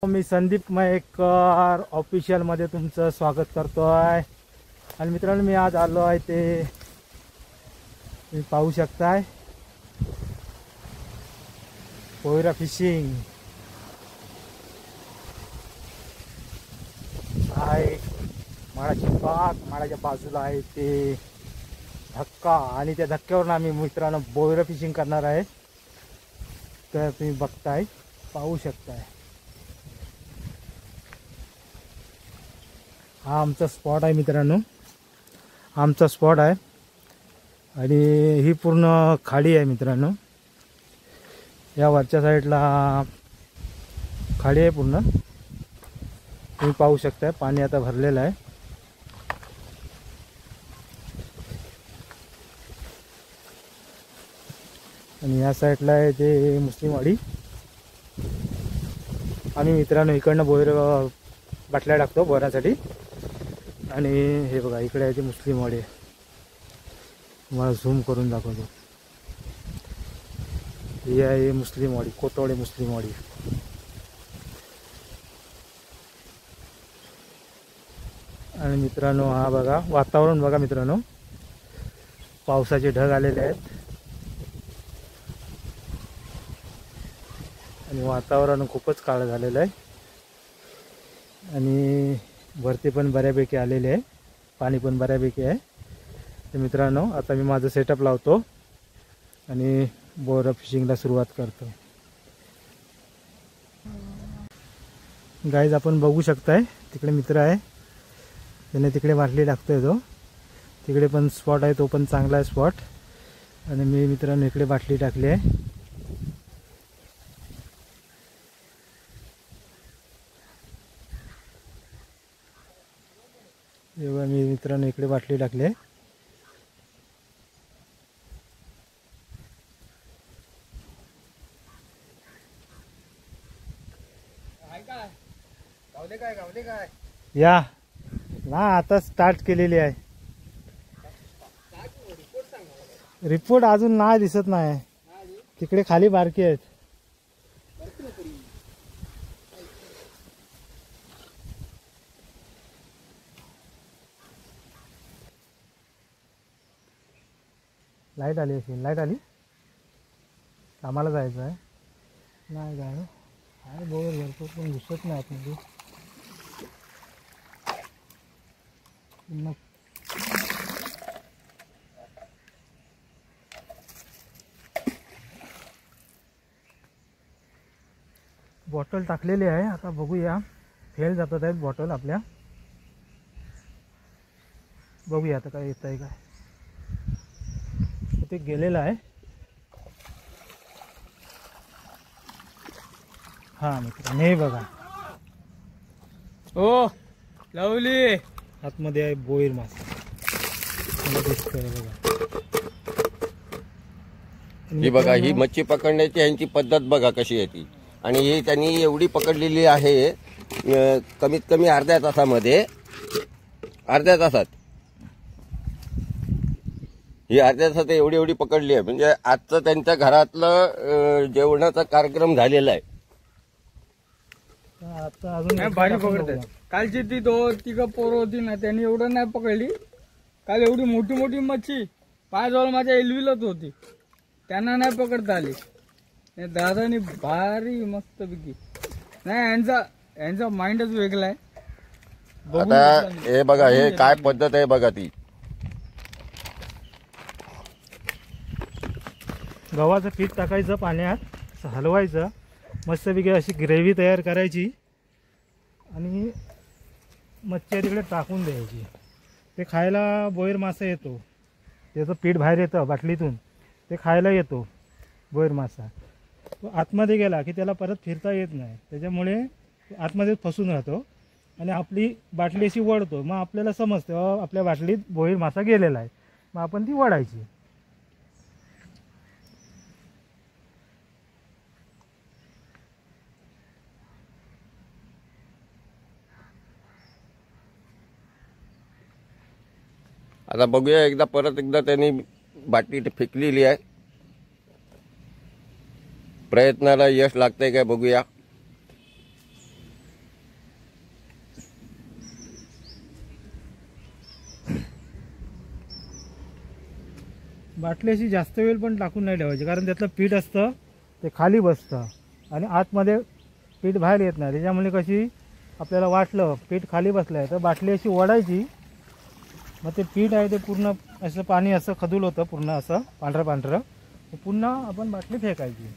मी Sandeep Mayekar official मध्ये तुमचं स्वागत करतोय। आणि मित्रांनो, मी आज आलो आहे ते तुम्ही पाहू शकताय, पोयरा फिशिंग आहे। माळाची बाग, माळाच्या बाजूला आहे ते धक्का, आणि त्या धक्क्यावरून आम्ही मित्रांनो पोयरा फिशिंग करणार आहे। तर तुम्ही बघताय, पाहू शकताय, हा आमचा स्पॉट आहे मित्रांनो, आमचा स्पॉट आहे। आणि ही पूर्ण खाडी आहे मित्रांनो, या वरच्या साईडला खाडी आहे पूर्ण, तुम्ही पाहू शकता। पाणी आता भरलेलं आहे। आणि या साईडला आहे ते मुस्लिमवाडी। आम्ही मित्रांनो इकडनं बोर बाटल्या टाकतो बोरासाठी। आणि हे बघा, इकडे आहे ते मुस्लिमवाडी, तुम्हाला झूम करून दाखवतो। ही आहे मुस्लिमवाडी, कोतवाडी मुस्लिमवाडी। आणि मित्रांनो हा बघा वातावरण, बघा मित्रांनो, पावसाचे ढग आलेले आहेत आणि वातावरण खूपच काळं झालेलं आहे। आणि वरती पण बऱ्यापैकी आलेले आहे, पाणी पण बऱ्यापैकी आहे। तर मित्रांनो, आता मी माझं सेटअप लावतो आणि बोर फिशिंगला सुरुवात करतो। गाईज आपण बघू शकताय, तिकडे मित्र आहे, त्याने तिकडे बाटली टाकतोय तो, तिकडे पण स्पॉट आहे, तो पण चांगला आहे स्पॉट। आणि मी मित्रांनो इकडे बाटली टाकली आहे। जेव्हा मी मित्रांनो इकडे बाटली टाकली आहे। या ना, आता स्टार्ट केलेली आहे। रिपोर्ट अजून नाही दिसत नाही, तिकडे खाली बारकी आहेत। लाईट आली असेल, लाईट आली, आम्हाला जायचं आहे। नाही काय आहे, बोर भरपूर पण घुसत नाही आतमध्ये। बॉटल टाकलेली आहे, आता बघूया, फेल जातात आहेत बॉटल आपल्या, बघूया आता काय येत आहे काय। ते गेलेलं आहे। हा मित्रांनो हे बघा, ओ लवली आतमध्ये आहे बोईर मासा, दिसतोय बघा। ही बघा, ही मच्छी पकडण्याची यांची पद्धत बघा कशी आहे ती। आणि ही त्यांनी एवढी पकडलेली आहे, कमीत कमी अर्ध्या तासामध्ये, अर्ध्या तासात ही अर्ध्या तासात एवढी एवढी पकडली आहे। म्हणजे आजचं त्यांच्या घरातलं जेवणाचा कार्यक्रम झालेला आहे। आता अजून भारी पकडतात। कालची ती तिघ पोरं होती ना, त्यांनी एवढं नाही पकडली। काल एवढी मोठी मोठी मच्छी पायाजवळ माझ्या एलवीलाच होती, त्यांना नाही पकडता आली। दादानी भारी मस्त पैकी, नाही यांचा माइंडच वेगळा आहे। आता हे बघा, हे काय पद्धत आहे बघा ती। गव्हाचं पीठ टाकायचं, पाण्यात हलवायचं, मस्तपैकी अशी ग्रेव्ही तयार करायची आणि मच्छी तिकडे टाकून द्यायची। ते खायला बोईर मासा येतो, त्याचं पीठ बाहेर येतं बाटलीतून, ते खायला येतो बोईर मासा। तो आतमध्ये गेला की त्याला परत फिरता येत नाही, त्याच्यामुळे आतमध्ये फसून राहतो आणि आपली बाटली अशी वळतो। मग आपल्याला समजतं आपल्या बाटलीत बोईर मासा गेलेला आहे, मग आपण ती वळायची। आता बघूया, एकदा परत एकदा त्यांनी बाटली फेकलेली आहे, प्रयत्नाला यश लागतंय काय बघूया। बाटली अशी जास्त वेळ पण टाकून नाही ठेवायची, कारण त्यातलं पीठ असतं ते खाली बसतं आणि आतमध्ये पीठ बाहेर येत नाही. त्याच्यामुळे कशी आपल्याला वाटलं पीठ खाली बसलं आहे तर बाटली अशी ओढायची, मग ते पीठ आहे ते पूर्ण असं पाणी असं खदूल होतं पूर्ण असं पांढरं पांढरं, पुन्हा आपण बाटली फेकायची.